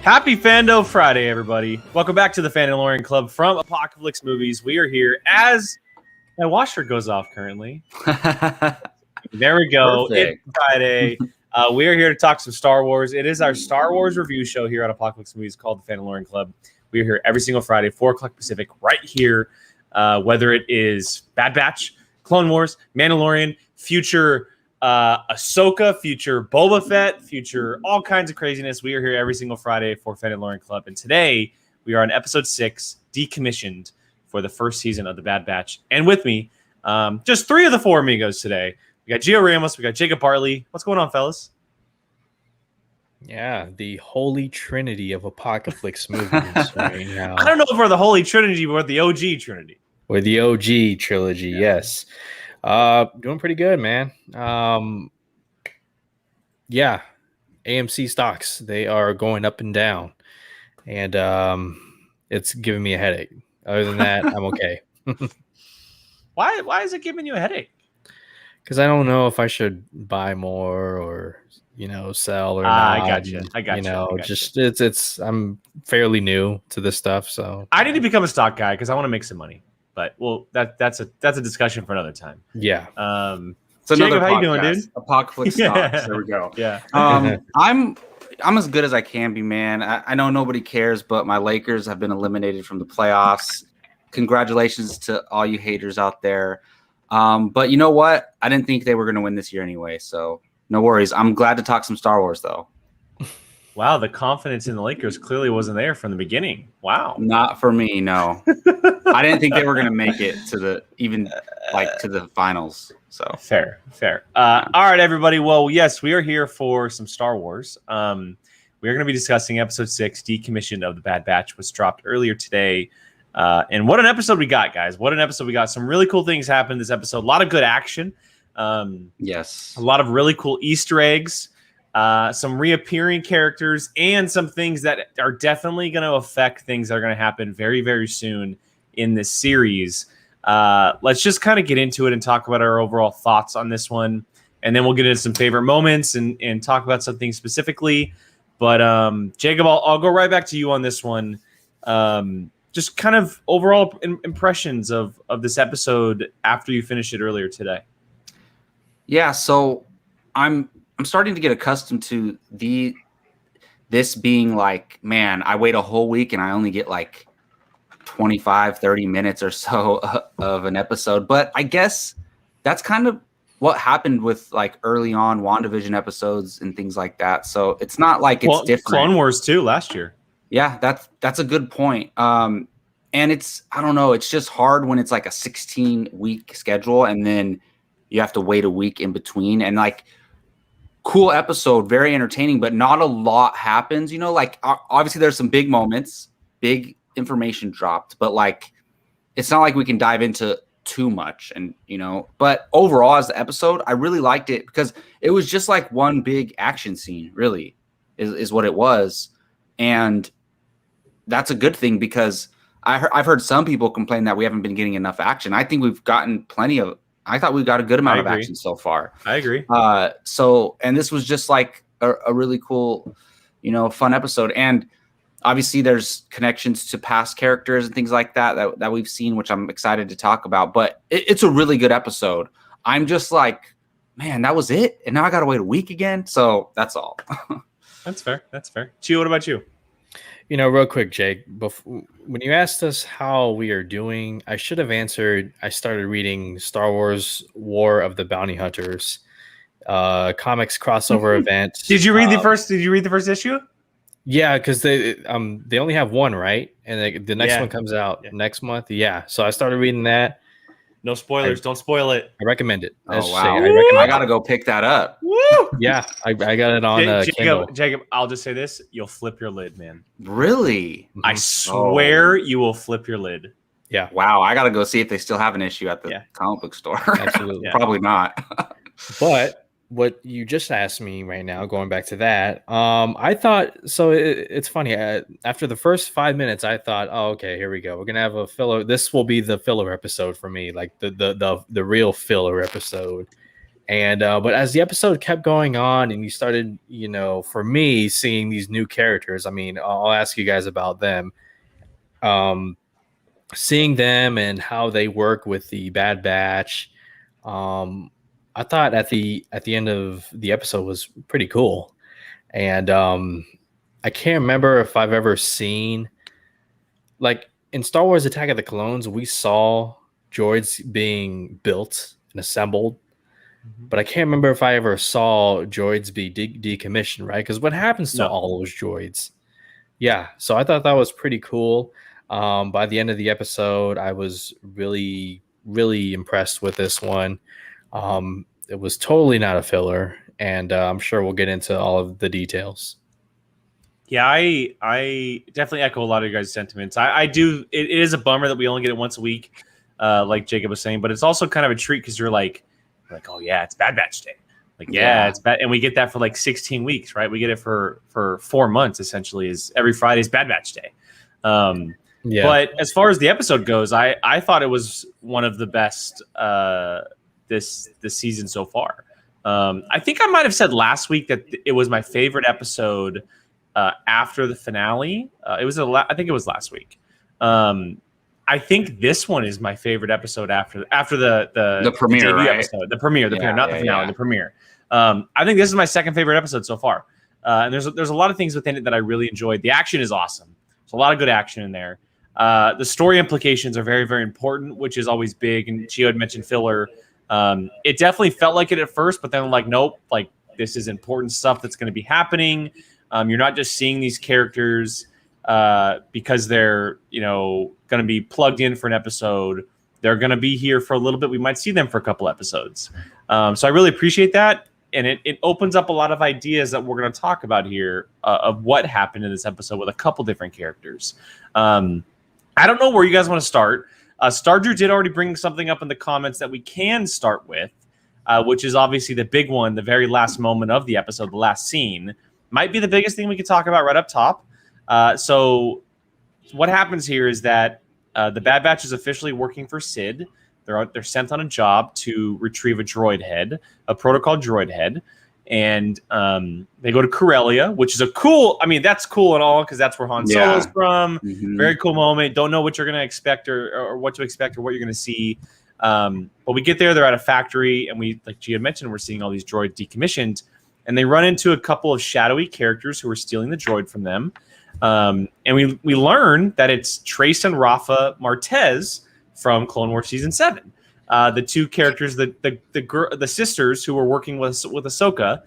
Happy Fando Friday, everybody. Welcome back to the Fandalorian Club from Apocaflix Movies. We are here as my washer goes off currently. There we go. Perfect. It's Friday. We are here to talk some Star Wars. It is our Star Wars review show here at Apocaflix Movies called the Fandalorian Club. We are here every single Friday, 4 o'clock Pacific, right here. Whether it is Bad Batch, Clone Wars, Mandalorian, future Ahsoka, future Boba Fett, future all kinds of craziness. We are here every single Friday for Fandalorian Club. And today we are on episode 6, Decommissioned, for the first season of the Bad Batch. And with me, just 3 of the 4 amigos today. We got Gio Ramos, we got Jacob Bartley. What's going on, fellas? Yeah, the holy trinity of Apocaflix movies right now. I don't know if we're the Holy Trinity, but we're the OG Trinity. Or the OG trilogy, yes. Doing pretty good, man. Yeah, AMC stocks, they are going up and down. And it's giving me a headache. Other than that, I'm okay. Why is it giving you a headache? Because I don't know if I should buy more or sell or not. I got you. It's I'm fairly new to this stuff, so I need to become a stock guy because I want to make some money. But that's a discussion for another time. Yeah. It's another Jacob, how you doing, dude? Apocaflix stocks. There we go. Yeah. I'm as good as I can be, man. I know nobody cares, but my Lakers have been eliminated from the playoffs. Congratulations to all you haters out there. But you know what? I didn't think they were going to win this year anyway, so no worries. I'm glad to talk some Star Wars, though. Wow, the confidence in the Lakers clearly wasn't there from the beginning. Wow. Not for me, no. I didn't think they were going to make it to the finals. So fair. All right, everybody. Well, yes, we are here for some Star Wars. We are going to be discussing episode 6, Decommissioned of the Bad Batch, was dropped earlier today. And what an episode we got, guys. What an episode we got. Some really cool things happened this episode. A lot of good action. Yes. A lot of really cool Easter eggs. Some reappearing characters and some things that are definitely going to affect things that are going to happen very, very soon in this series. Let's just kind of get into it and talk about our overall thoughts on this one. And then we'll get into some favorite moments and talk about something specifically. But Jacob, I'll go right back to you on this one. Just kind of overall impressions of this episode after you finished it earlier today. Yeah, so I'm starting to get accustomed to this being like, man, I wait a whole week and I only get like 25, 30 minutes or so of an episode. But I guess that's kind of what happened with like early on WandaVision episodes and things like that. So it's not like it's different. Clone Wars too last year. Yeah, that's a good point. And I don't know, it's just hard when it's like a 16-week schedule and then you have to wait a week in between. And like, cool episode, very entertaining, but not a lot happens. Like obviously there's some big moments, big information dropped, but like it's not like we can dive into too much. And but overall as the episode, I really liked it because it was just like one big action scene, really, is what it was. And that's a good thing because I've heard some people complain that we haven't been getting enough action. I think we've gotten I thought we got a good amount of action so far. I agree. And this was just like a really cool, fun episode. And obviously there's connections to past characters and things like that we've seen, which I'm excited to talk about. But it's a really good episode. I'm just like, man, that was it? And now I got to wait a week again? So that's all. That's fair. Gio, what about you? Real quick, Jake, when you asked us how we are doing, I should have answered. I started reading Star Wars War of the Bounty Hunters, comics crossover event. Did you read the first issue? Yeah, because they only have one, right? And the next one comes out next month. Yeah, so I started reading that. No spoilers. Don't spoil it. I recommend it. Oh, wow. I got to go pick that up. Woo! Yeah, I got it on Kindle. Jacob, I'll just say this. You'll flip your lid, man. Really? I swear you will flip your lid. Yeah. Wow, I got to go see if they still have an issue at the comic book store. Absolutely. Probably not. But what you just asked me right now, going back to that, I thought, so it's funny. After the first 5 minutes, I thought, oh, okay, here we go. We're going to have a filler. This will be the filler episode for me, like the real filler episode. And but as the episode kept going on, and you started, for me, seeing these new characters. I mean, I'll ask you guys about them. Seeing them and how they work with the Bad Batch. I thought at the end of the episode was pretty cool. And I can't remember if I've ever seen, like in Star Wars Attack of the Clones, we saw droids being built and assembled, but I can't remember if I ever saw droids be decommissioned, right? Because what happens to all those droids? Yeah, so I thought that was pretty cool. By the end of the episode, I was really, really impressed with this one. It was totally not a filler, and I'm sure we'll get into all of the details. Yeah, I definitely echo a lot of your guys' sentiments. I do. It is a bummer that we only get it once a week, like Jacob was saying, but it's also kind of a treat because you're like, oh yeah, it's Bad Batch Day. Like, yeah, it's bad, and we get that for like 16 weeks, right? We get it for 4 months essentially. Is every Friday is Bad Batch Day. But as far as the episode goes, I thought it was one of the best this season so far. I think I might have said last week that it was my favorite episode after the finale. I think it was last week. I think this one is my favorite episode after the premiere, right? episode, the premiere, the finale, the premiere. I think this is my second favorite episode so far. And there's a lot of things within it that I really enjoyed. The action is awesome. There's a lot of good action in there. The story implications are very, very important, which is always big. And Gio had mentioned filler. It definitely felt like it at first, but then like, nope, like this is important stuff that's going to be happening. You're not just seeing these characters because they're, going to be plugged in for an episode. They're going to be here for a little bit. We might see them for a couple episodes. So I really appreciate that. And it opens up a lot of ideas that we're going to talk about here of what happened in this episode with a couple different characters. I don't know where you guys want to start. Stardew did already bring something up in the comments that we can start with, which is obviously the big one, the very last moment of the episode, the last scene. Might be the biggest thing we could talk about right up top. So what happens here is that the Bad Batch is officially working for Sid. They're sent on a job to retrieve a droid head, a protocol droid head. And they go to Corellia, which is that's cool and all because that's where Han Solo's from. Mm-hmm. Very cool moment. Don't know what you're going to expect or what to expect or what you're going to see. But we get there. They're at a factory. And we, like Gia mentioned, we're seeing all these droids decommissioned. And they run into a couple of shadowy characters who are stealing the droid from them. And we learn that it's Trace and Rafa Martez from Clone Wars Season 7. The two characters, the sisters who were working with Ahsoka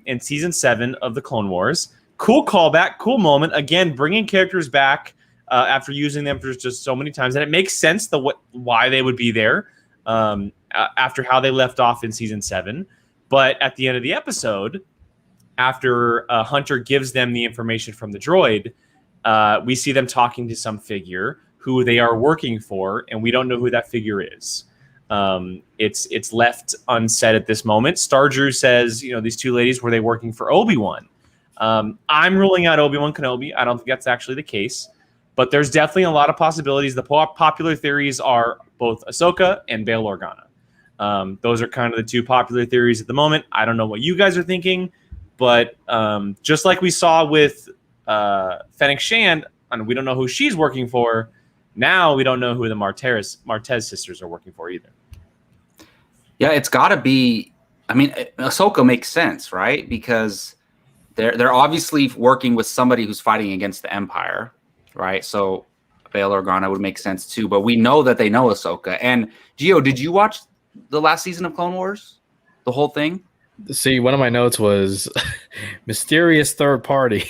in Season 7 of the Clone Wars. Cool callback, cool moment. Again, bringing characters back after using them for just so many times. And it makes sense why they would be there after how they left off in Season 7. But at the end of the episode, after Hunter gives them the information from the droid, we see them talking to some figure who they are working for, and we don't know who that figure is. It's left unsaid at this moment. Stardew says, these two ladies, were they working for Obi-Wan? I'm ruling out Obi-Wan Kenobi. I don't think that's actually the case, but there's definitely a lot of possibilities. The popular theories are both Ahsoka and Bail Organa. Those are kind of the two popular theories at the moment. I don't know what you guys are thinking, but just like we saw with Fennec Shand, and we don't know who she's working for. Now we don't know who the Martez sisters are working for either. Yeah, it's got to be. I mean, Ahsoka makes sense, right? Because they're obviously working with somebody who's fighting against the Empire, right? So Bail Organa would make sense too. But we know that they know Ahsoka. And Gio, did you watch the last season of Clone Wars, the whole thing? See, one of my notes was mysterious third party.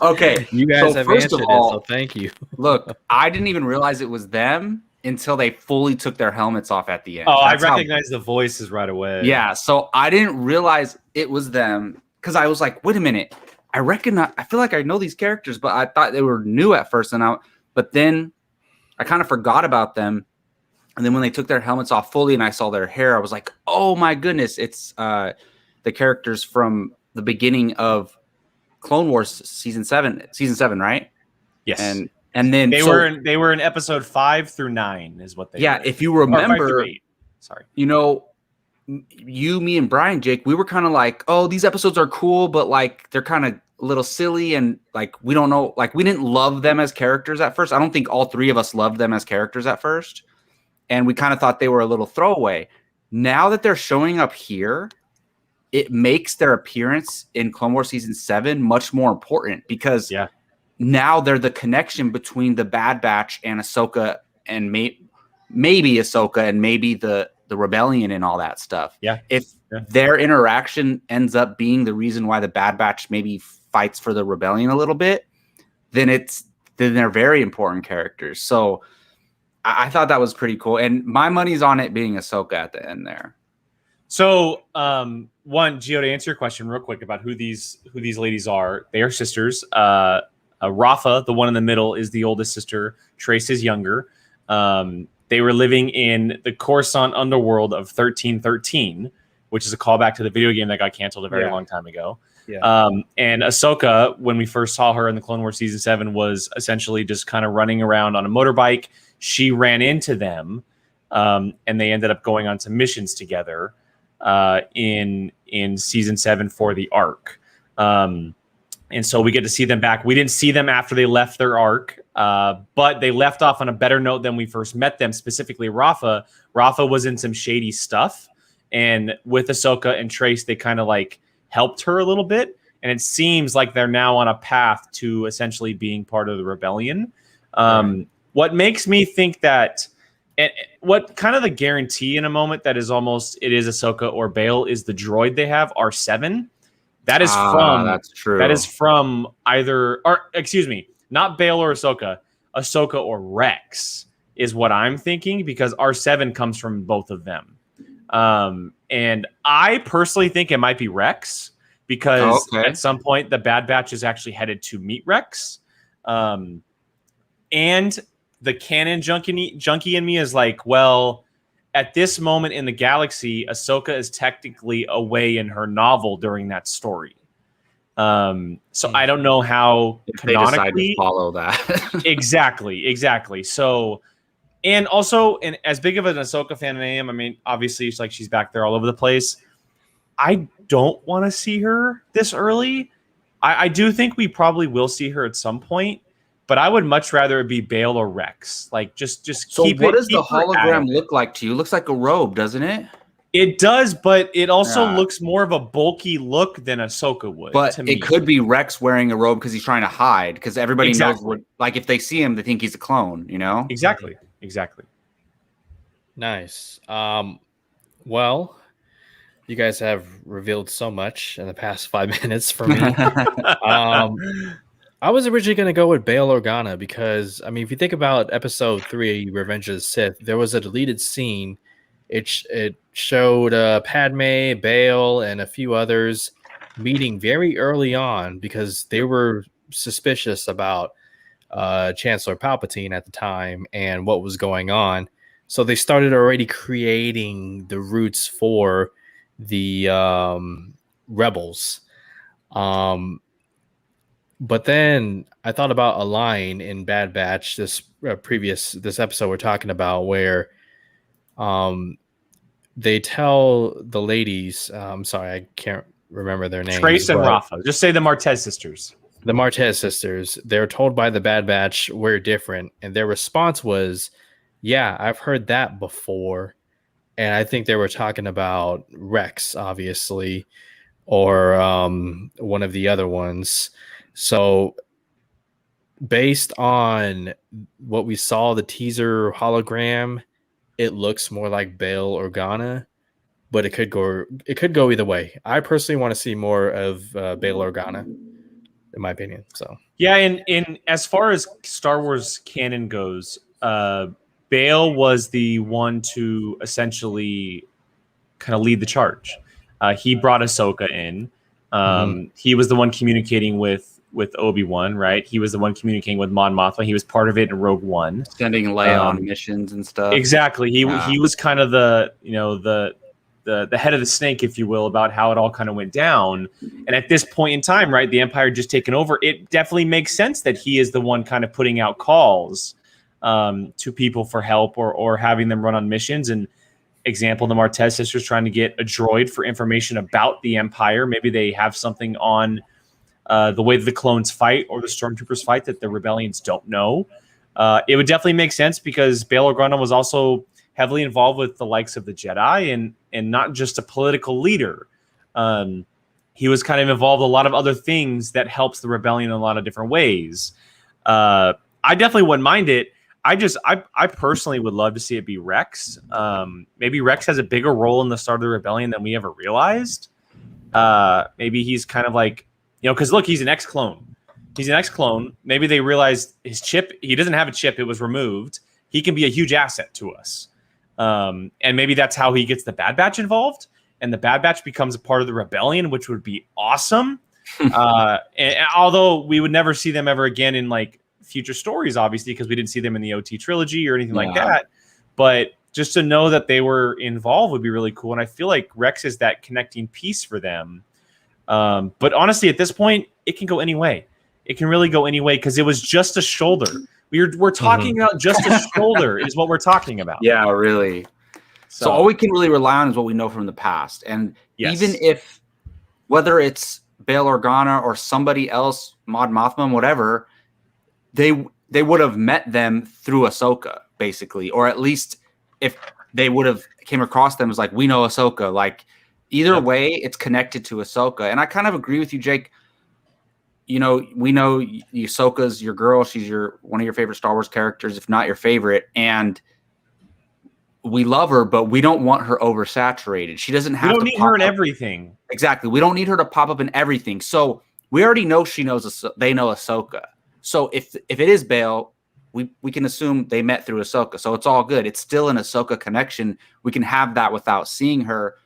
Okay. You guys have answered it, so thank you. Look, I didn't even realize it was them until they fully took their helmets off at the end. Oh, I recognized the voices right away. Yeah, so I didn't realize it was them because I was like, wait a minute. I feel like I know these characters, but I thought they were new at first. But then I kind of forgot about them. And then when they took their helmets off fully and I saw their hair, I was like, oh my goodness, it's the characters from the beginning of Clone Wars season 7, right? Yes. And then they were in episode 5 through 9 is what they were. If you remember, 5 through 8. Sorry. you, me, and Brian, Jake, we were kind of like, oh, these episodes are cool, but like they're kind of a little silly, and like we don't know, like we didn't love them as characters at first. I don't think all three of us loved them as characters at first, and we kind of thought they were a little throwaway. Now that they're showing up here, it makes their appearance in Clone Wars Season 7 much more important, because now they're the connection between the Bad Batch and Ahsoka, and maybe Ahsoka and maybe the rebellion and all that stuff. If their interaction ends up being the reason why the Bad Batch maybe fights for the rebellion a little bit, then they're very important characters. So I thought that was pretty cool, and my money's on it being Ahsoka at the end there. So, one, Gio, to answer your question real quick about who these ladies are, they are sisters. Rafa, the one in the middle, is the oldest sister. Trace is younger. They were living in the Coruscant underworld of 1313, which is a callback to the video game that got canceled a very long time ago. And Ahsoka, when we first saw her in the Clone Wars Season 7, was essentially just kind of running around on a motorbike. She ran into them, and they ended up going on some missions together in Season 7 for the Arc. And so we get to see them back. We didn't see them after they left their arc, but they left off on a better note than we first met them, specifically Rafa. Rafa was in some shady stuff, and with Ahsoka and Trace, they kind of like helped her a little bit, and it seems like they're now on a path to essentially being part of the rebellion. What makes me think that, and what kind of the guarantee in a moment that is almost, it is Ahsoka or Bail, is the droid they have, R7. That is that's true. That is from either, or excuse me, not Bail or Ahsoka or Rex is what I'm thinking, because R7 comes from both of them. And I personally think it might be Rex, because at some point the Bad Batch is actually headed to meet Rex. And the canon junkie in me is like, well, at this moment in the galaxy, Ahsoka is technically away in her novel during that story. So I don't know how if canonically they decide to follow that. Exactly. So, and also, and as big of an Ahsoka fan as I am, I mean, obviously it's like she's back there all over the place. I don't want to see her this early. I do think we probably will see her at some point, but I would much rather it be Bail or Rex. Like, just so keep it. What does the her hologram look like to you? It looks like a robe, doesn't it? It does, but it also looks more of a bulky look than Ahsoka would. But to me. It could be Rex wearing a robe because he's trying to hide. Because everybody knows what, like, if they see him, they think he's a clone. You know? Exactly. Nice. Well, you guys have revealed so much in the past 5 minutes for me. I was originally going to go with Bail Organa because, I mean, if you think about Episode 3, Revenge of the Sith, there was a deleted scene. It showed Padme, Bail, and a few others meeting very early on because they were suspicious about Chancellor Palpatine at the time and what was going on. So they started already creating the roots for the rebels. But then I thought about a line in Bad Batch, this episode we're talking about, where they tell the ladies, I'm sorry, I can't remember their names. Trace and Rafa. Just say the Martez sisters. The Martez sisters. They're told by the Bad Batch, we're different. And their response was, yeah, I've heard that before. And I think they were talking about Rex, obviously, or one of the other ones. So based on what we saw, the teaser hologram, it looks more like Bail Organa, but it could go either way. I personally want to see more of Bail Organa, in my opinion. So yeah, in as far as Star Wars canon goes, Bail was the one to essentially kind of lead the charge. He brought Ahsoka in. He was the one communicating with Obi-Wan, right? He was the one communicating with Mon Mothma. He was part of it in Rogue One, sending Leia on missions and stuff. Exactly. He was kind of the head of the snake, if you will, about how it all kind of went down. And at this point in time, right, the Empire just taken over. It definitely makes sense that he is the one kind of putting out calls to people for help or having them run on missions. And example, the Martez sisters trying to get a droid for information about the Empire. Maybe they have something on the way that the clones fight or the stormtroopers fight that the rebellions don't know. It would definitely make sense because Bail Organa was also heavily involved with the likes of the Jedi and not just a political leader. He was kind of involved in a lot of other things that helps the rebellion in a lot of different ways. I definitely wouldn't mind it. I personally would love to see it be Rex. Maybe Rex has a bigger role in the start of the rebellion than we ever realized. Maybe he's kind of like, because look, he's an ex-clone. He's an ex-clone. Maybe they realized his chip, he doesn't have a chip, it was removed. He can be a huge asset to us. And maybe that's how he gets the Bad Batch involved. And the Bad Batch becomes a part of the rebellion, which would be awesome. And although we would never see them ever again in like future stories, obviously, because we didn't see them in the OT trilogy or anything like that. But just to know that they were involved would be really cool. And I feel like Rex is that connecting piece for them. But honestly, at this point, it can go any way. It can really go any way because it was just a shoulder. We're talking about just a shoulder is what we're talking about. Yeah, really. So all we can really rely on is what we know from the past. And even if, whether it's Bail Organa or somebody else, Mod Mothma, whatever, they would have met them through Ahsoka, basically. Or at least if they would have came across them as like, we know Ahsoka. Like, either way, it's connected to Ahsoka. And I kind of agree with you, Jake. We know Ahsoka's your girl. She's one of your favorite Star Wars characters, if not your favorite. And we love her, but we don't want her oversaturated. She doesn't have to. We don't need her in everything. Exactly. We don't need her to pop up in everything. So we already know they know Ahsoka. So if it is Bail, we can assume they met through Ahsoka. So it's all good. It's still an Ahsoka connection. We can have that without seeing her.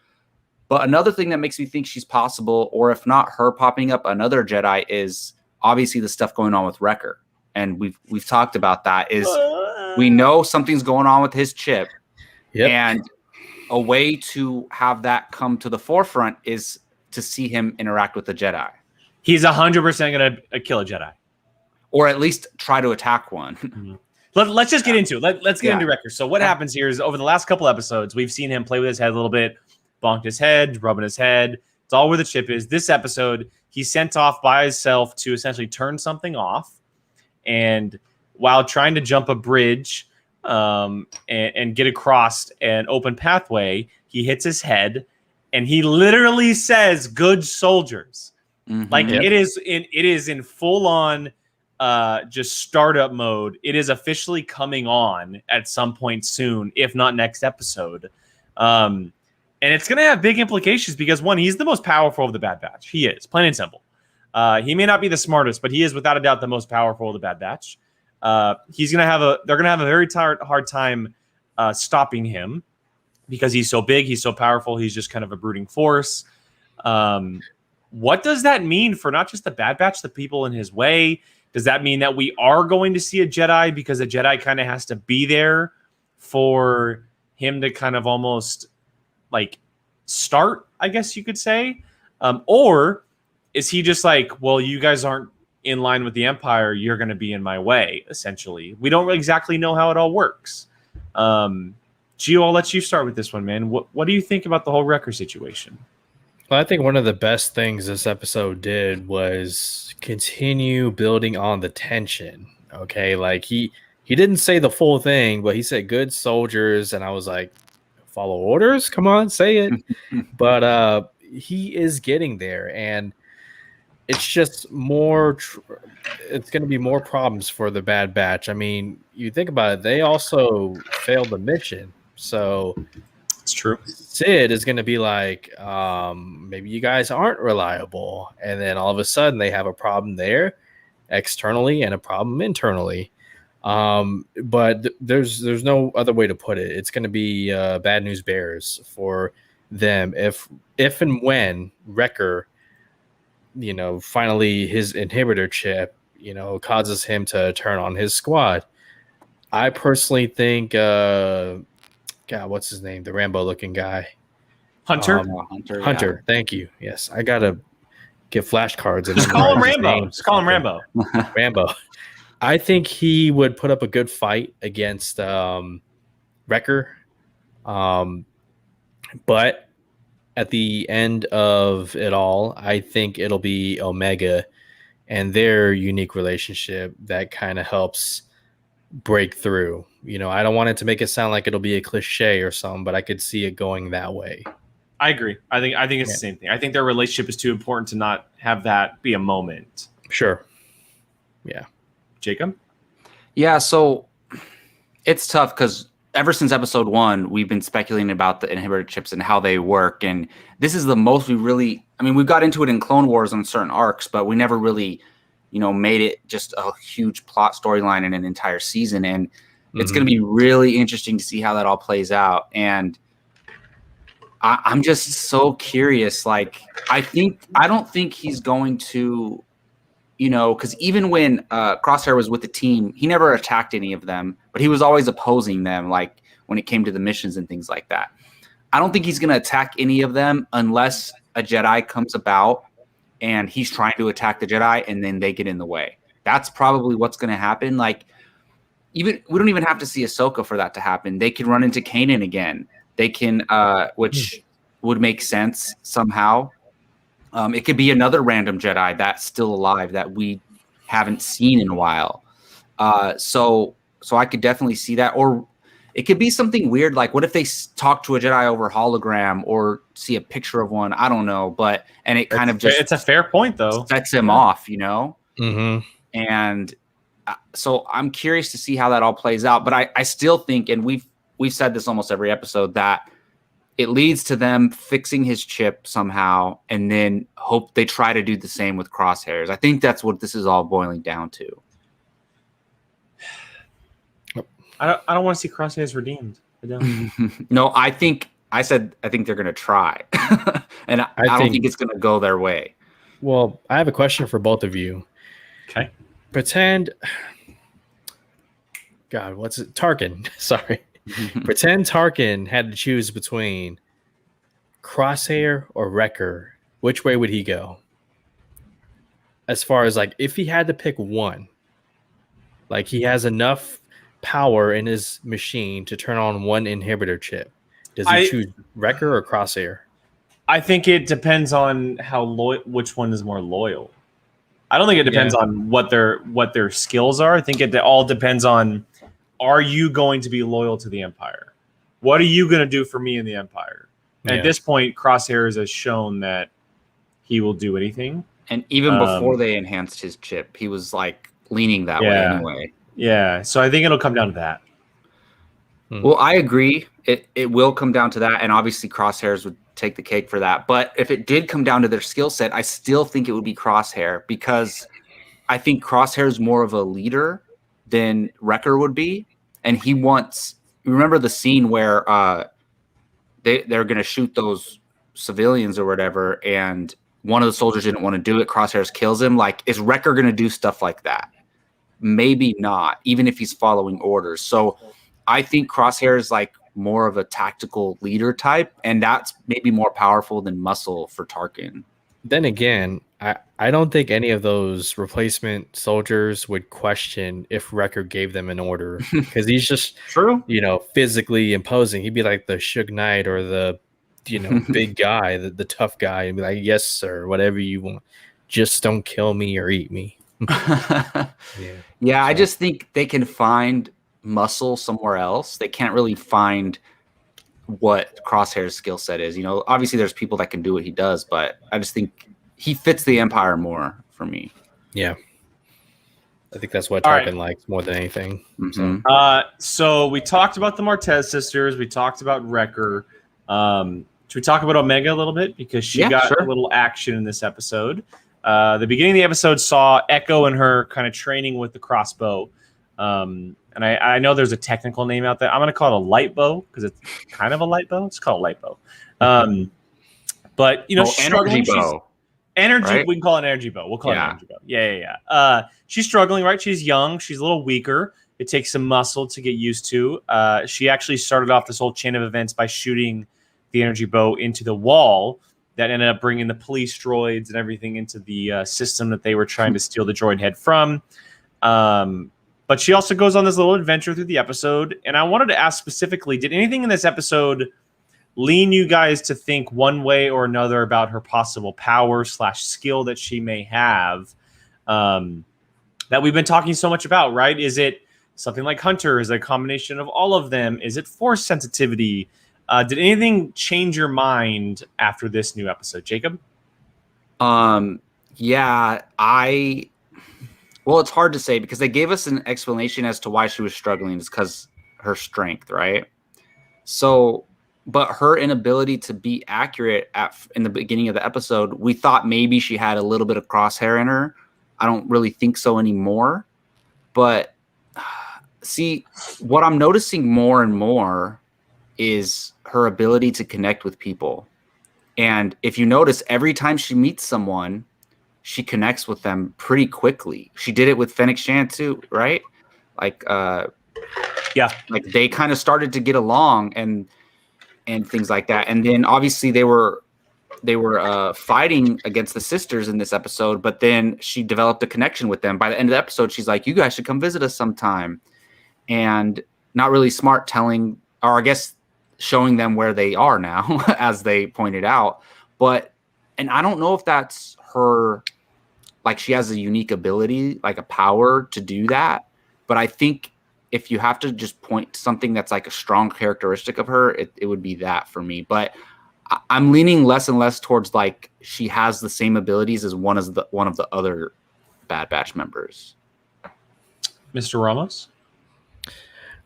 But another thing that makes me think she's possible, or if not her popping up another Jedi, is obviously the stuff going on with Wrecker. And we've talked about that. Is we know something's going on with his chip. Yep. And a way to have that come to the forefront is to see him interact with the Jedi. He's 100% going to kill a Jedi. Or at least try to attack one. Mm-hmm. Let's just get into it. Let's get into Wrecker. So what happens here is over the last couple episodes, we've seen him play with his head a little bit, bonked his head, rubbing his head. It's all where the chip is. This episode, he's sent off by himself to essentially turn something off. And while trying to jump a bridge and get across an open pathway, he hits his head and he literally says, "Good soldiers." Mm-hmm. Like it is in full on just startup mode. It is officially coming on at some point soon, if not next episode. And it's going to have big implications because, one, he's the most powerful of the Bad Batch. He is, plain and simple. He may not be the smartest, but he is without a doubt the most powerful of the Bad Batch. They're going to have a very hard time stopping him because he's so big, he's so powerful, he's just kind of a brooding force. What does that mean for not just the Bad Batch, the people in his way? Does that mean that we are going to see a Jedi because a Jedi kind of has to be there for him to kind of almost like start, I guess you could say? Or is he just like, well, you guys aren't in line with the Empire, you're going to be in my way, essentially? We don't exactly know how it all works. Gio, I'll let you start with this one, man. What do you think about the whole Wrecker situation? Well, I think one of the best things this episode did was continue building on the tension. Okay, like he didn't say the full thing, but he said "good soldiers," and I was like, "Follow orders? Come on, say it." But he is getting there, and it's just more. It's going to be more problems for the Bad Batch. I mean, you think about it; they also failed the mission, so. It's true. Sid is going to be like, maybe you guys aren't reliable. And then all of a sudden they have a problem there externally and a problem internally. But there's no other way to put it. It's going to be bad news bears for them if and when Wrecker, finally his inhibitor chip, causes him to turn on his squad. I personally think God, what's his name? The Rambo-looking guy. Hunter. Hunter. Yeah. Thank you. Yes, I gotta get flashcards. Just call him Rambo. Just call him Rambo. Rambo. I think he would put up a good fight against Wrecker. But at the end of it all, I think it'll be Omega and their unique relationship that kind of helps break through. I don't want it to make it sound like it'll be a cliche or something, but I could see it going that way. I agree. I think it's the same thing. I think their relationship is too important to not have that be a moment. Sure. Yeah. Jacob? Yeah, so it's tough because ever since episode 1, we've been speculating about the inhibitor chips and how they work. And this is the most we got into it in Clone Wars on certain arcs, but we never really, made it just a huge plot storyline in an entire season. And it's going to be really interesting to see how that all plays out. And I'm just so curious. Like, I don't think he's going to, because even when Crosshair was with the team, he never attacked any of them, but he was always opposing them, like when it came to the missions and things like that. I don't think he's going to attack any of them unless a Jedi comes about and he's trying to attack the Jedi and then they get in the way. That's probably what's going to happen. Like, we don't even have to see Ahsoka for that to happen. They can run into Kanan again. They can, which would make sense somehow. It could be another random Jedi that's still alive that we haven't seen in a while. So I could definitely see that. Or it could be something weird. Like, what if they talk to a Jedi over hologram or see a picture of one? I don't know. And it kind of just... It's a fair point, though. Sets him off, Mm-hmm. And so I'm curious to see how that all plays out. But I still think, and we've said this almost every episode, that it leads to them fixing his chip somehow, and then hope they try to do the same with Crosshairs. I think that's what this is all boiling down to. I don't want to see Crosshairs redeemed. I don't. No, I think they're going to try, and I don't think it's going to go their way. Well, I have a question for both of you. Okay. Pretend. God, what's it? Tarkin. Sorry. Pretend Tarkin had to choose between Crosshair or Wrecker. Which way would he go? As far as, like, if he had to pick one, like, he has enough power in his machine to turn on one inhibitor chip. Does he choose Wrecker or Crosshair? I think it depends on how which one is more loyal. I don't think it depends on what their skills are. I think it all depends on, are you going to be loyal to the Empire? What are you going to do for me in the Empire? And at this point, Crosshairs has shown that he will do anything. And even before they enhanced his chip, he was like leaning that way anyway. Yeah, so I think it'll come down to that. Well, I agree. It will come down to that, and obviously Crosshairs would take the cake for that. But if it did come down to their skill set, I still think it would be Crosshair, because I think Crosshair is more of a leader than Wrecker would be. And he wants... Remember the scene where they're going to shoot those civilians or whatever, and one of the soldiers didn't want to do it. Crosshairs kills him. Like, is Wrecker going to do stuff like that? Maybe not, even if he's following orders. So I think Crosshair is like more of a tactical leader type, and that's maybe more powerful than Muscle for Tarkin. Then again, I don't think any of those replacement soldiers would question if Wrecker gave them an order, because he's just true, physically imposing. He'd be like the Suge Knight or the big guy, the tough guy, and be like, "Yes, sir, whatever you want, just don't kill me or eat me." I just think they can find Muscle somewhere else. They can't really find what Crosshair's skill set is. Obviously there's people that can do what he does, but I just think he fits the Empire more for me. Yeah. I think that's what Tarkin likes more than anything. Mm-hmm. So we talked about the Martez sisters. We talked about Wrecker. Should we talk about Omega a little bit? Because she got a little action in this episode. The beginning of the episode saw Echo and her kind of training with the crossbow. And I know there's a technical name out there. I'm going to call it a light bow, because it's kind of a light bow. It's called a light bow. But, energy bow. Energy, right? We can call it an energy bow. We'll call it an energy bow. Yeah. She's struggling, right? She's young. She's a little weaker. It takes some muscle to get used to. She actually started off this whole chain of events by shooting the energy bow into the wall. That ended up bringing the police droids and everything into the system that they were trying to steal the droid head from. But she also goes on this little adventure through the episode. And I wanted to ask specifically, did anything in this episode lean you guys to think one way or another about her possible power / skill that she may have, that we've been talking so much about, right? Is it something like Hunter? Is it a combination of all of them? Is it force sensitivity? Did anything change your mind after this new episode, Jacob? Yeah, well, it's hard to say because they gave us an explanation as to why she was struggling. It's because her strength, right? So, but her inability to be accurate in the beginning of the episode, we thought maybe she had a little bit of crosshair in her. I don't really think so anymore. But see, what I'm noticing more and more is her ability to connect with people. And if you notice, every time she meets someone, she connects with them pretty quickly. She did it with Fennec Shan too, right? Like, yeah, like they kind of started to get along and things like that. And then obviously they were fighting against the sisters in this episode, but then she developed a connection with them. By the end of the episode, she's like, "You guys should come visit us sometime," and not really smart telling, or I guess showing them where they are now, as they pointed out. And I don't know if that's her, like she has a unique ability, like a power to do that. But I think if you have to just point to something that's like a strong characteristic of her, it would be that for me. But I'm leaning less and less towards like she has the same abilities as one of the other Bad Batch members. Mr. Ramos?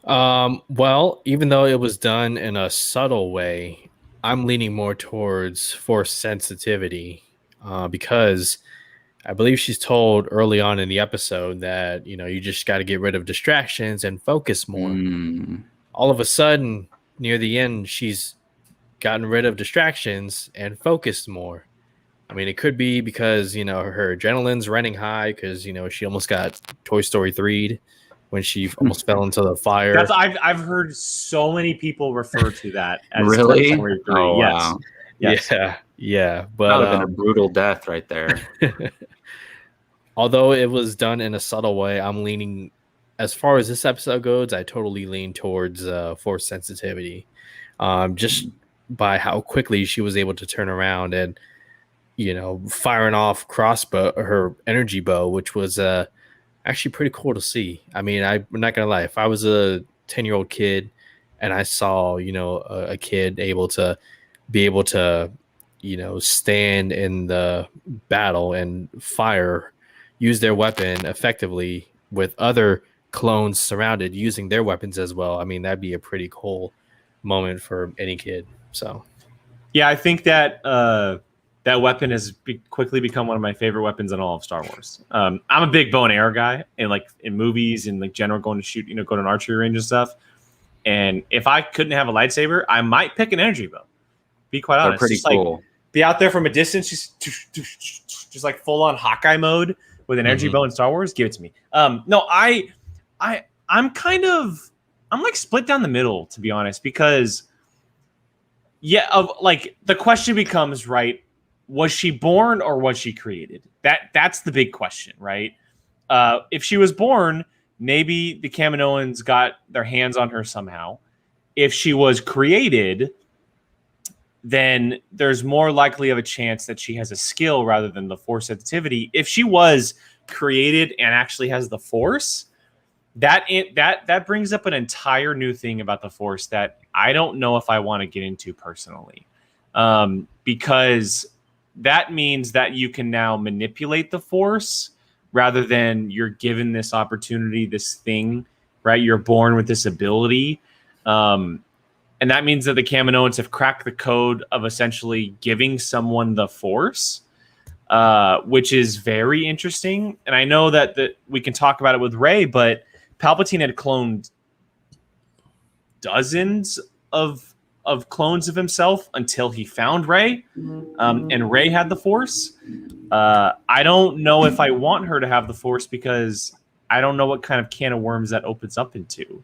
Well, even though it was done in a subtle way, I'm leaning more towards force sensitivity because I believe she's told early on in the episode that, you just got to get rid of distractions and focus more. All of a sudden, near the end, she's gotten rid of distractions and focused more. I mean, it could be because, her adrenaline's running high because, she almost got Toy Story 3'd when she almost fell into the fire. I've heard so many people refer to that as really? Toy Story 3. Oh, yes. wow. Yes. Yeah. But that would have been a brutal death right there. Although it was done in a subtle way, I'm leaning, as far as this episode goes, I totally lean towards force sensitivity. Just by how quickly she was able to turn around and, firing off her energy bow, which was actually pretty cool to see. I mean, I'm not going to lie. If I was a 10-year-old kid and I saw, a kid be able to, stand in the battle and use their weapon effectively with other clones surrounded using their weapons as well. I mean, that'd be a pretty cool moment for any kid. So, yeah, I think that that weapon has quickly become one of my favorite weapons in all of Star Wars. I'm a big bow and arrow guy, and like in movies and like general going to shoot, go to an archery range and stuff. And if I couldn't have a lightsaber, I might pick an energy bow. Be quite honest, they're pretty cool. Like, be out there from a distance, just like full on Hawkeye mode with an energy bow in Star Wars. Give it to me. No, I'm like split down the middle, to be honest, because the question becomes, right, was she born or was she created? That's the big question, right? If she was born, maybe the Kaminoans got their hands on her somehow. If she was created, then there's more likely of a chance that she has a skill rather than the force sensitivity. If she was created and actually has the force, that brings up an entire new thing about the force that I don't know if I want to get into personally, because that means that you can now manipulate the force rather than you're given this opportunity, this thing, right? You're born with this ability. And that means that the Kaminoans have cracked the code of essentially giving someone the force, which is very interesting. And I know that we can talk about it with Rey, but Palpatine had cloned dozens of clones of himself until he found Rey, and Rey had the force. I don't know if I want her to have the force because I don't know what kind of can of worms that opens up into.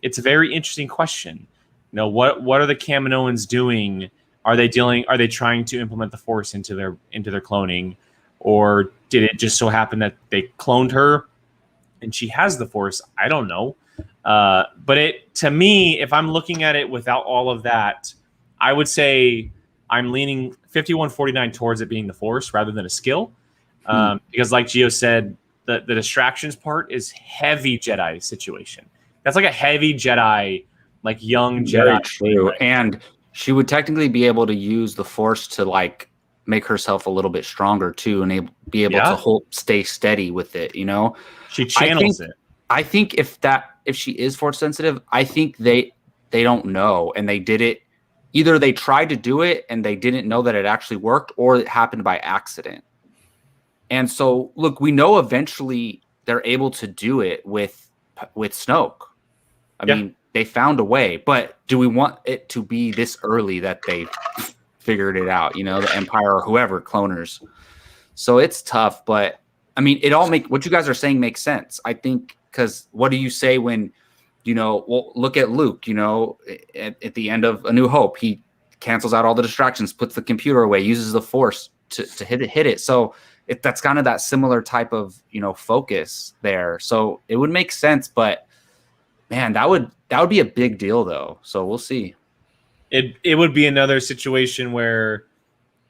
It's a very interesting question. What are the Kaminoans doing? Are they trying to implement the force into their cloning, or did it just so happen that they cloned her and she has the force? I don't know. But to me, if I'm looking at it without all of that, I would say I'm leaning 51-49 towards it being the Force rather than a skill. Because like Gio said, the distractions part is heavy Jedi situation. That's like a heavy Jedi, like young Jedi. Very true. And she would technically be able to use the Force to like make herself a little bit stronger too, and be able to stay steady with it. You know, she channels it. I think if she is Force sensitive, I think they don't know, and they did it. Either they tried to do it and they didn't know that it actually worked, or it happened by accident. And so, look, we know eventually they're able to do it with Snoke. I mean, they found a way, but do we want it to be this early that they figured it out? You know, the Empire or whoever, cloners. So it's tough, but I mean, what you guys are saying makes sense. I think, because what do you say when, you know, well, look at Luke, you know, at the end of A New Hope, he cancels out all the distractions, puts the computer away, uses the Force to hit it. So that's kind of that similar type of, you know, focus there. So it would make sense, but man, that would be a big deal though. So we'll see. It would be another situation where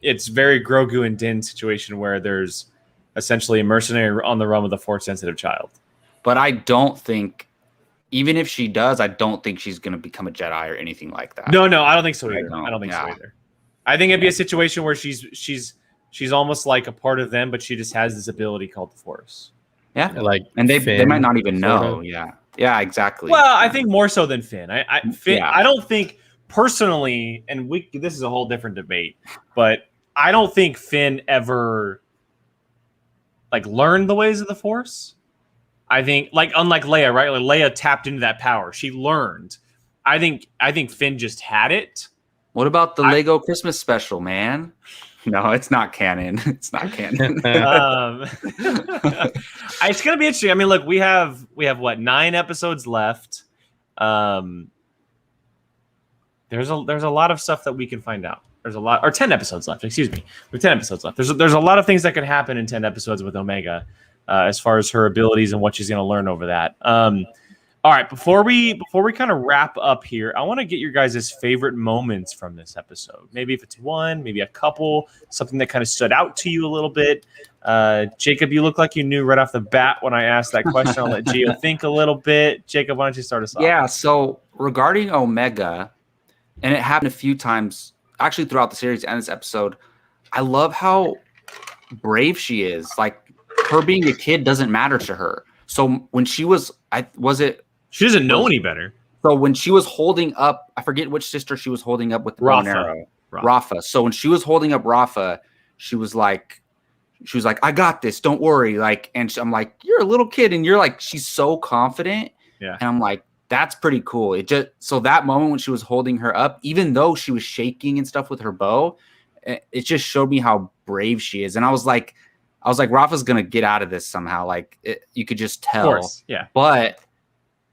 it's very Grogu and Din situation where there's essentially a mercenary on the run with a Force sensitive child. But I don't think, even if she does, I don't think she's going to become a Jedi or anything like that. No, I don't think so either. I don't think so either. I think it'd be a situation where she's almost like a part of them, but she just has this ability called the Force. Yeah, like, and they Finn, might not even know. Yeah, exactly. Well, I think more so than Finn. Finn. I don't think personally, and this is a whole different debate, but I don't think Finn ever like learned the ways of the Force. I think, like, unlike Leia, right? Like Leia tapped into that power. She learned. I think Finn just had it. What about the Lego Christmas special, man? No, it's not canon. It's not canon. It's gonna be interesting. I mean, look, we have what, 9 episodes left. There's a lot of stuff that we can find out. There's a lot, or 10 episodes left. Excuse me, we have 10 episodes left. There's a lot of things that could happen in 10 episodes with Omega, as far as her abilities and what she's gonna learn over that. All right, before we kind of wrap up here, I want to get your guys' favorite moments from this episode. Maybe if it's one, maybe a couple, something that kind of stood out to you a little bit. Jacob, you look like you knew right off the bat when I asked that question. I'll let Gio think a little bit. Jacob, why don't you start us off? Yeah, so regarding Omega, and it happened a few times, actually throughout the series and this episode, I love how brave she is. Like, her being a kid doesn't matter to her. So when she was, she doesn't know any better. So when she was holding up, I forget which sister she was holding up with the bow and arrow. Rafa. So when she was holding up Rafa, she was like, I got this, don't worry. Like, and I'm like, you're a little kid, and you're like, she's so confident. Yeah. And I'm like, that's pretty cool. So that moment when she was holding her up, even though she was shaking and stuff with her bow, it just showed me how brave she is. And I was like, Rafa's gonna get out of this somehow. Like, you could just tell. Of course, yeah. But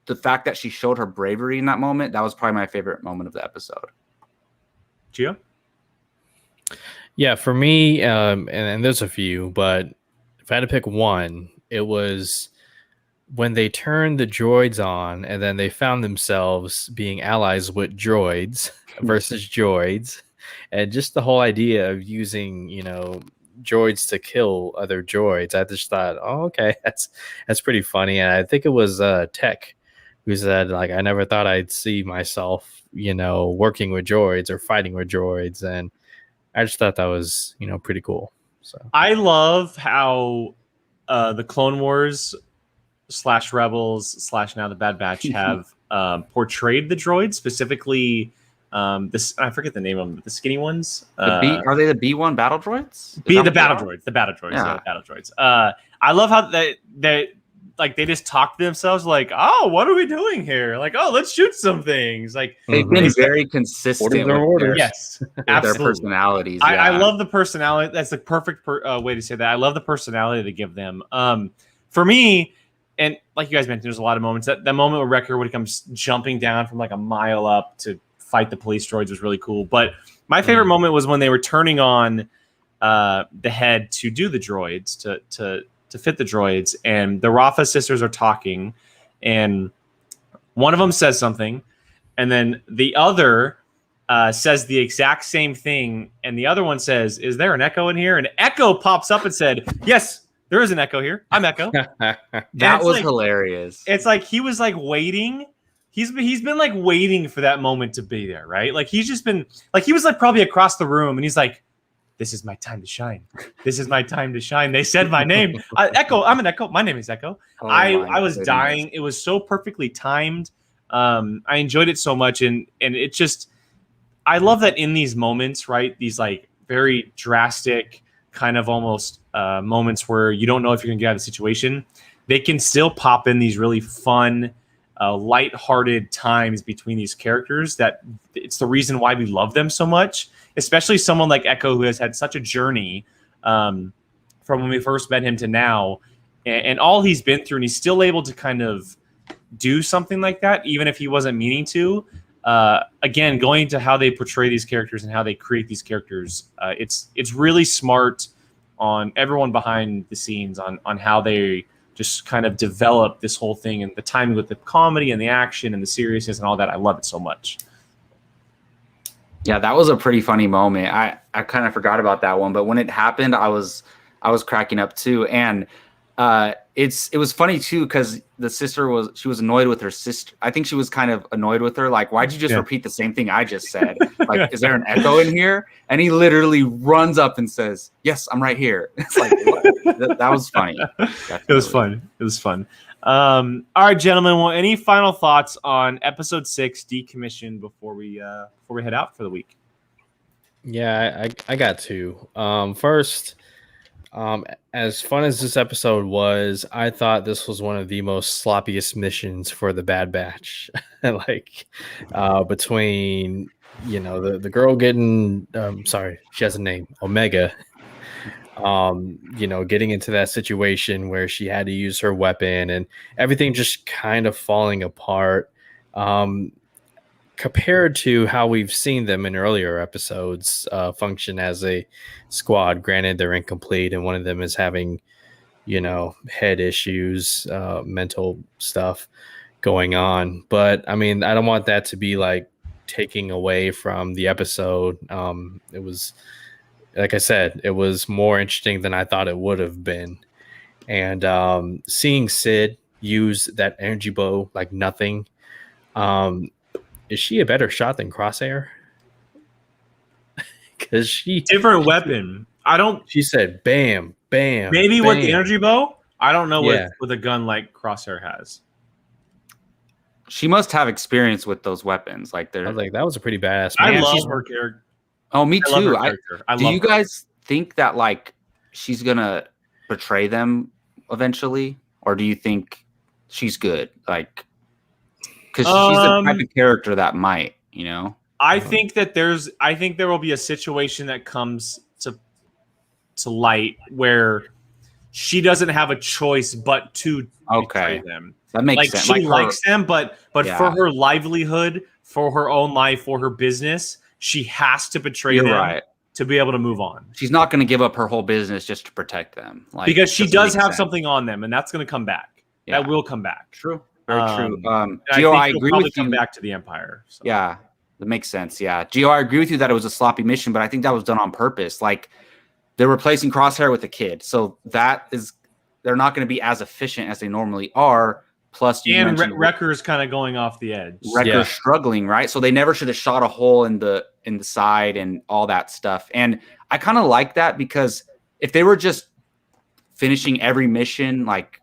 the fact that she showed her bravery in that moment, that was probably my favorite moment of the episode. Gio? Yeah, for me, and there's a few, but if I had to pick one, it was when they turned the droids on and then they found themselves being allies with droids versus droids. And just the whole idea of using, you know, droids to kill other droids. I just thought, oh, okay, that's pretty funny. And I think it was Tech who said, like, I never thought I'd see myself, you know, working with droids or fighting with droids. And I just thought that was, you know, pretty cool. So I love how the Clone Wars / Rebels / now the Bad Batch have portrayed the droids, specifically this, I forget the name of them, the skinny ones. Are they the B1 battle droids? The battle droids. Yeah. Battle droids. I love how they just talk to themselves like, oh, what are we doing here? Like, oh, let's shoot some things. Like, they've been very consistent with their personalities. Yeah. I love the personality. That's the perfect way to say that. I love the personality they give them. For me, and like you guys mentioned, there's a lot of moments. That moment where Wrecker would come jumping down from like a mile up to fight the police droids was really cool. But my favorite moment was when they were turning on the head to do the droids, to fit the droids, and the Rafa sisters are talking, and one of them says something, and then the other says the exact same thing, and the other one says, "Is there an Echo in here?" And Echo pops up and said, "Yes, there is an Echo here. I'm Echo." That was hilarious. It's like he was like waiting. He's been like waiting for that moment to be there, right? Like he's just been like he was like probably across the room, and he's like, "This is my time to shine. This is my time to shine." They said my name, Echo. I'm an Echo. My name is Echo. Oh, I was dying. It was so perfectly timed. I enjoyed it so much, and it just. I love that in these moments, right? These like very drastic kind of almost moments where you don't know if you're going to get out of the situation. They can still pop in these really fun, lighthearted times between these characters that it's the reason why we love them so much, especially someone like Echo who has had such a journey from when we first met him to now and all he's been through. And he's still able to kind of do something like that, even if he wasn't meaning to. Again, going to how they portray these characters and how they create these characters, it's really smart on everyone behind the scenes on how they just kind of develop this whole thing and the timing with the comedy and the action and the seriousness and all that. I love it so much. Yeah, that was a pretty funny moment. I kind of forgot about that one, but when it happened, I was cracking up too. And it was funny too because the sister was annoyed with her sister. I think she was kind of annoyed with her. Like, why'd you just repeat the same thing I just said? Like, is there an Echo in here? And he literally runs up and says, "Yes, I'm right here." It's like that was funny. Definitely. It was fun. It was fun. All right, gentlemen. Well, any final thoughts on episode 6, Decommissioned, before we head out for the week? Yeah, I got two. First. As fun as this episode was, I thought this was one of the most sloppiest missions for the Bad Batch. Like between the girl getting sorry, she has a name, Omega. Getting into that situation where she had to use her weapon and everything just kind of falling apart. Compared to how we've seen them in earlier episodes function as a squad. Granted, they're incomplete, and one of them is having, head issues, mental stuff going on. But I mean, I don't want that to be like taking away from the episode. It was, like I said, it was more interesting than I thought it would have been. And seeing Sid use that energy bow like nothing. Is she a better shot than Crosshair? Because different weapon. I don't. She said, "Bam, bam." Maybe bam. with the energy bow. I don't know with a gun like Crosshair has. She must have experience with those weapons. Like I was like, that was a pretty badass. I love her character. Oh, me too. Do you her. guys think that like she's gonna betray them eventually, or do you think she's good? Like. Because she's the type of character that might, I think that there will be a situation that comes to light where she doesn't have a choice but to betray them. That makes sense. She likes them, but for her livelihood, for her own life, for her business, she has to betray them to be able to move on. She's not going to give up her whole business just to protect them. Because she does have something on them, and that's going to come back. Yeah. That will come back. True. Very true. Gio, I agree with you. Come back to the Empire. So. Yeah, that makes sense. Yeah, Gio, I agree with you that it was a sloppy mission, but I think that was done on purpose. Like they're replacing Crosshair with a kid, so they're not going to be as efficient as they normally are. Plus, Wrecker's kind of going off the edge. Wrecker's struggling, right? So they never should have shot a hole in the side and all that stuff. And I kind of like that because if they were just finishing every mission like.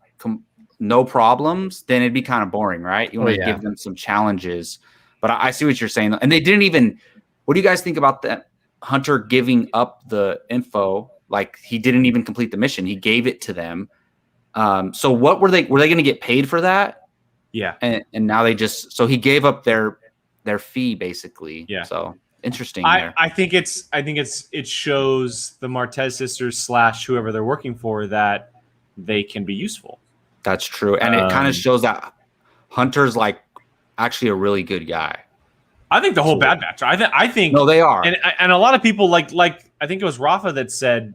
No problems, then it'd be kind of boring, right? You want to give them some challenges. But I see what you're saying. And they didn't even, what do you guys think about that Hunter giving up the info? Like he didn't even complete the mission. He gave it to them. So what were they going to get paid for that? Yeah. And now so he gave up their fee basically. Yeah. So interesting. I think it shows the Martez sisters / whoever they're working for that they can be useful. That's true. And it kind of shows that Hunter's like actually a really good guy. I think the whole Bad Batch. I think no, they are. And a lot of people like I think it was Rafa that said,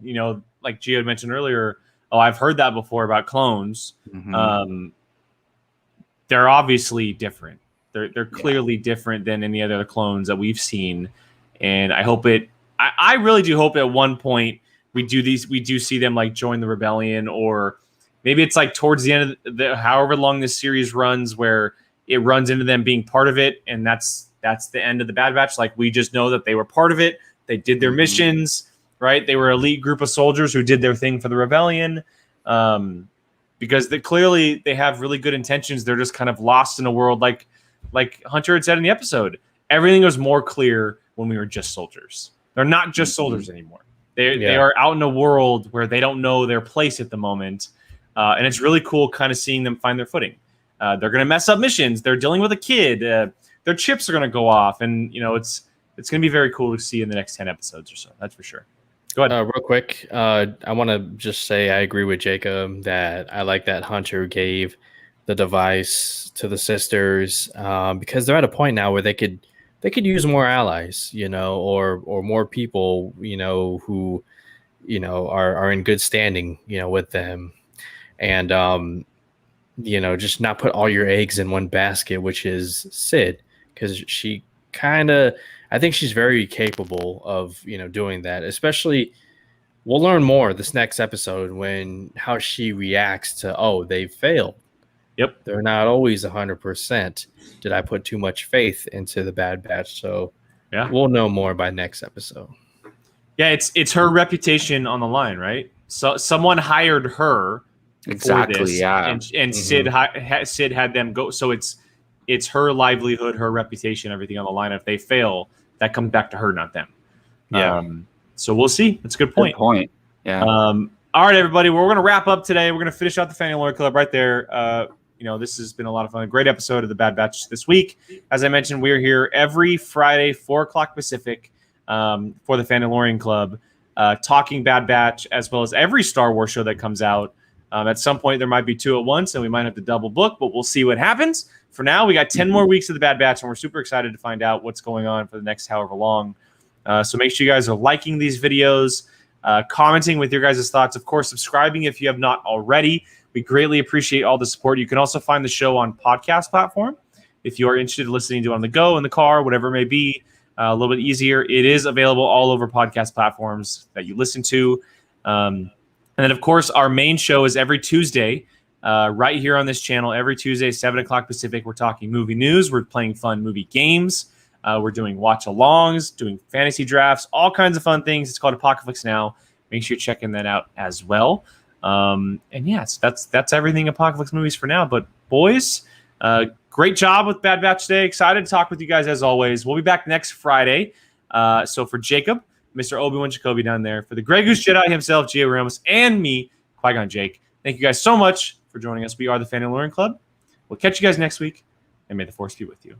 like Gio had mentioned earlier, oh, I've heard that before about clones. Mm-hmm. They're obviously different. They're clearly different than any other clones that we've seen, and I hope it. I really do hope at one point we do see them like join the rebellion, or maybe it's like towards the end of however long this series runs, where it runs into them being part of it, and that's the end of the Bad Batch. Like, we just know that they were part of it. They did their missions, right? They were an elite group of soldiers who did their thing for the rebellion. Because clearly they have really good intentions. They're just kind of lost in a world, like Hunter had said in the episode. Everything was more clear when we were just soldiers. They're not just soldiers anymore. They are out in a world where they don't know their place at the moment, and it's really cool kind of seeing them find their footing. They're going to mess up missions. They're dealing with a kid. Their chips are going to go off, and it's going to be very cool to see in the next 10 episodes or so. That's for sure. Go ahead. Real quick, I want to just say I agree with Jacob that I like that Hunter gave the device to the sisters, because they're at a point now where they could use more allies, or more people, who, are in good standing, with them, and just not put all your eggs in one basket, which is Sid, because I think she's very capable of, doing that. Especially, we'll learn more this next episode how she reacts to, they failed. Yep. They're not always 100%. Did I put too much faith into the Bad Batch? So we'll know more by next episode. Yeah, it's her reputation on the line, right? So someone hired her exactly, for this, yeah. And Sid had them go. So it's her livelihood, her reputation, everything on the line. If they fail, that comes back to her, not them. Yeah. So we'll see. That's a good point. Good point. Yeah. All right, everybody. We're going to wrap up today. We're going to finish out the Fandalorian Club right there. This has been a lot of fun. A great episode of the Bad Batch this week. As I mentioned, we're here every Friday, 4 o'clock Pacific, for the Fandalorian Club, talking Bad Batch, as well as every Star Wars show that comes out. At some point, there might be 2 at once, and we might have to double book, but we'll see what happens. For now, we got 10 more weeks of the Bad Batch, and we're super excited to find out what's going on for the next however long. So make sure you guys are liking these videos, commenting with your guys' thoughts. Of course, subscribing if you have not already. We greatly appreciate all the support. You can also find the show on podcast platform if you are interested in listening to it on the go, in the car, whatever it may be. A little bit easier. It is available all over podcast platforms that you listen to. And then, of course, our main show is every Tuesday, right here on this channel. Every Tuesday, 7 o'clock Pacific, we're talking movie news. We're playing fun movie games. We're doing watch-alongs, doing fantasy drafts, all kinds of fun things. It's called Apocaflix now. Make sure you're checking that out as well. And yes, that's everything Apocaflix movies for now. But boys, great job with Bad Batch today. Excited to talk with you guys as always. We'll be back next Friday. So for Jacob, Mr. Obi-Wan Jacoby down there, for the Grey Goose Jedi himself, Gio Ramos, and me, Qui-Gon Jake, thank you guys so much for joining us. We are the Fandalorian Club. We'll catch you guys next week, and may the Force be with you.